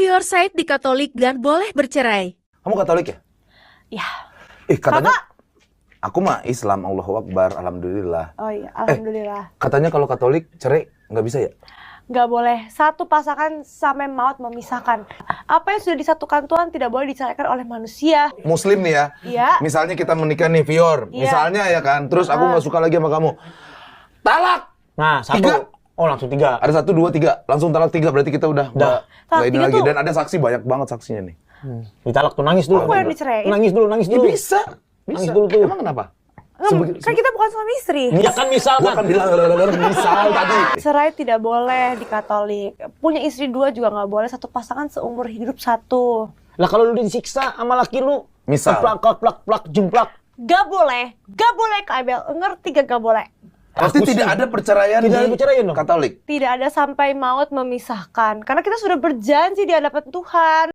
Vior Said di Katolik dan boleh bercerai. Kamu Katolik ya? Ya. Katanya aku mah Islam, Allahu Akbar, alhamdulillah. Oh iya, alhamdulillah. Katanya kalau Katolik cerai nggak bisa ya? Nggak boleh. Satu pasangan sampai maut memisahkan. Apa yang sudah disatukan Tuhan tidak boleh diceraikan oleh manusia. Muslim nih ya? Iya. Misalnya kita menikah nih, Vior. Iya. Misalnya ya kan, terus aku nggak suka lagi sama kamu. Talak! Nah, satu. 3. Oh, langsung 3. Ada 1, 2, 3. Langsung talak 3, berarti kita udah nggak ini 3 lagi. tuh- Dan ada saksi, banyak banget saksinya nih. Ditalak tuh, nangis dulu. Aku yang diceraiin. Nangis dulu. Ya, bisa. Nangis dulu tuh. Emang kenapa? Kan kita bukan suami istri. Ya kan Gua misalkan. kan bilang misal tadi. Cerai tidak boleh di Katolik. Punya istri 2 juga nggak boleh. Satu pasangan seumur hidup 1. Lah kalau lu disiksa sama laki lu, Misal. plak, jemplak. Gak boleh Kak Abel. Ngerti gak boleh? Pasti Aku tidak sih- ada perceraian Tidak ada di perceraian dong? Katolik. Tidak ada sampai maut memisahkan. Karena kita sudah berjanji di hadapan Tuhan.